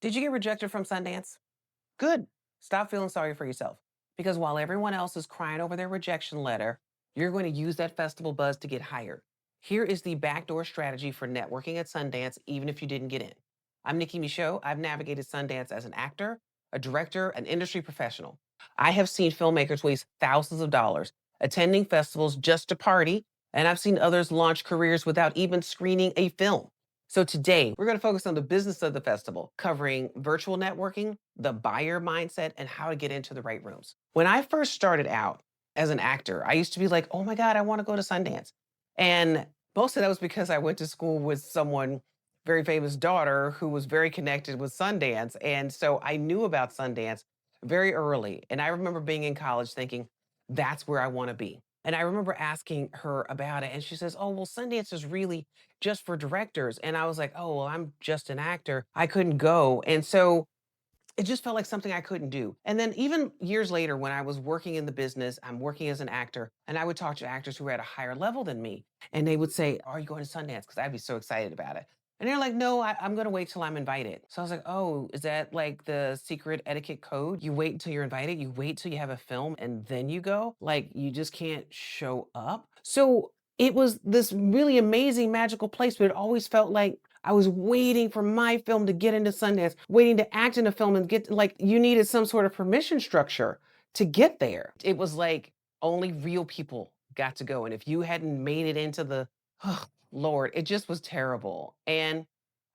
Did you get rejected from Sundance? Good. Stop feeling sorry for yourself. Because while everyone else is crying over their rejection letter, you're going to use that festival buzz to get hired. Here is the backdoor strategy for networking at Sundance, even if you didn't get in. I'm Nikki Michaud. I've navigated Sundance as an actor, a director, an industry professional. I have seen filmmakers waste thousands of dollars attending festivals just to party, and I've seen others launch careers without even screening a film. So today, we're going to focus on the business of the festival, covering virtual networking, the buyer mindset, and how to get into the right rooms. When I first started out as an actor, I used to be like, oh my God, I want to go to Sundance. And most of that was because I went to school with someone very famous daughter who was very connected with Sundance. And so I knew about Sundance very early. And I remember being in college thinking, that's where I want to be. And I remember asking her about it. And she says, oh, well, Sundance is really just for directors. And I was like, oh, well, I'm just an actor. I couldn't go. And so it just felt like something I couldn't do. And then even years later, when I was working in the business, I'm working as an actor, and I would talk to actors who were at a higher level than me. And they would say, are you going to Sundance? Because I'd be so excited about it. And they're like, no, I'm going to wait till I'm invited. So I was like, oh, is that like the secret etiquette code? You wait until you're invited, you wait till you have a film, and then you go? Like, you just can't show up? So it was this really amazing, magical place, but it always felt like I was waiting for my film to get into Sundance, waiting to act in a film and get like you needed some sort of permission structure to get there. It was like only real people got to go. And if you hadn't made it into the, oh, Lord, it just was terrible. And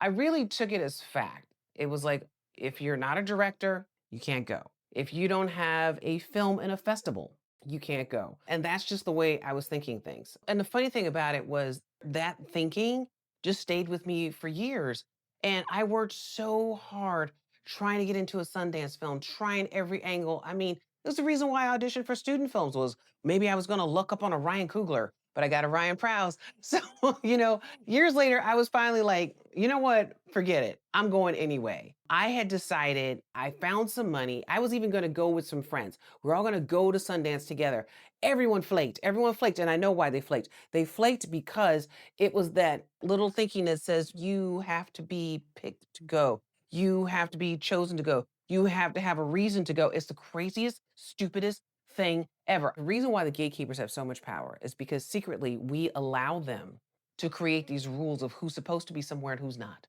I really took it as fact. It was like, if you're not a director, you can't go. If you don't have a film in a festival, you can't go. And that's just the way I was thinking things. And the funny thing about it was that thinking just stayed with me for years. And I worked so hard trying to get into a Sundance film, trying every angle. I mean, there's the reason why I auditioned for student films was maybe I was going to look up on a Ryan Coogler, but I got a Ryan Prowse. So, years later, I was finally like, you know what? Forget it. I'm going anyway. I had decided I found some money. I was even going to go with some friends. We're all going to go to Sundance together. Everyone flaked. Everyone flaked. And I know why they flaked. They flaked because it was that little thinking that says you have to be picked to go. You have to be chosen to go. You have to have a reason to go. It's the craziest, stupidest thing ever. The reason why the gatekeepers have so much power is because secretly we allow them to create these rules of who's supposed to be somewhere and who's not,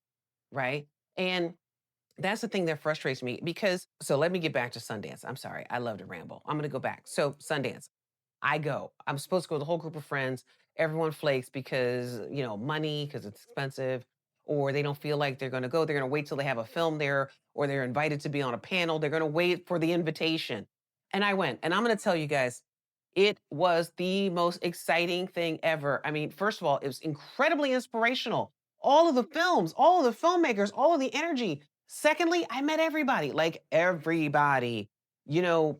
right? And that's the thing that frustrates me because, so let me get back to Sundance. I'm sorry, I love to ramble. I'm going to go back. So, Sundance, I go. I'm supposed to go with a whole group of friends. Everyone flakes because, money, because it's expensive, or they don't feel like they're going to go. They're going to wait till they have a film there, or they're invited to be on a panel. They're going to wait for the invitation. And I went. And I'm going to tell you guys, it was the most exciting thing ever. I mean, first of all, it was incredibly inspirational. All of the films, all of the filmmakers, all of the energy. Secondly, I met everybody, like everybody.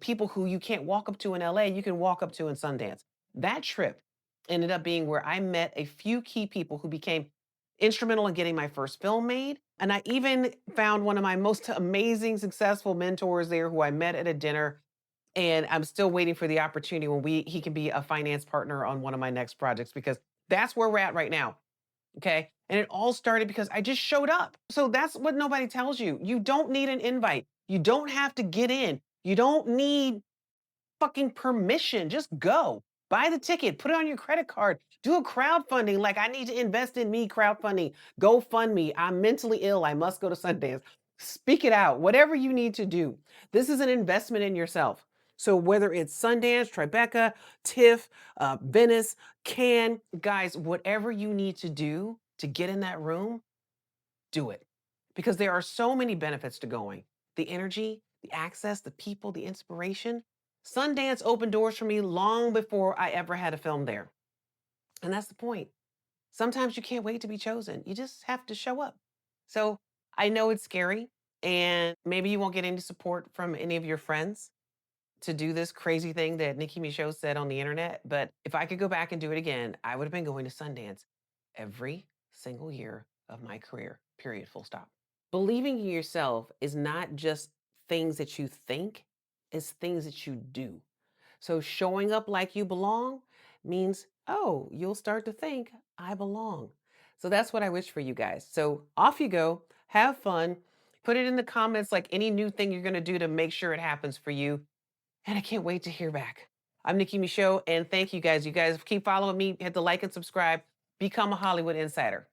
People who you can't walk up to in LA, you can walk up to in Sundance. That trip ended up being where I met a few key people who became instrumental in getting my first film made. And I even found one of my most amazing, successful mentors there who I met at a dinner. And I'm still waiting for the opportunity when he can be a finance partner on one of my next projects because that's where we're at right now. Okay. And it all started because I just showed up. So that's what nobody tells you. You don't need an invite. You don't have to get in. You don't need fucking permission. Just go. Buy the ticket, put it on your credit card, do a crowdfunding. Like, I need to invest in me crowdfunding. Go fund me. I'm mentally ill. I must go to Sundance. Speak it out. Whatever you need to do. This is an investment in yourself. So whether it's Sundance, Tribeca, TIFF, Venice, Cannes, guys, whatever you need to do to get in that room, do it. Because there are so many benefits to going. The energy, the access, the people, the inspiration. Sundance opened doors for me long before I ever had a film there. And that's the point. Sometimes you can't wait to be chosen. You just have to show up. So I know it's scary and maybe you won't get any support from any of your friends to do this crazy thing that Nikki Michaud said on the internet. But if I could go back and do it again, I would have been going to Sundance every single year of my career, period, full stop. Believing in yourself is not just things that you think, it's things that you do. So showing up like you belong means, oh, you'll start to think, I belong. So that's what I wish for you guys. So off you go, have fun. Put it in the comments like any new thing you're going to do to make sure it happens for you. And I can't wait to hear back. I'm Nikki Michaud, and thank you guys. You guys keep following me, hit the like and subscribe, become a Hollywood insider.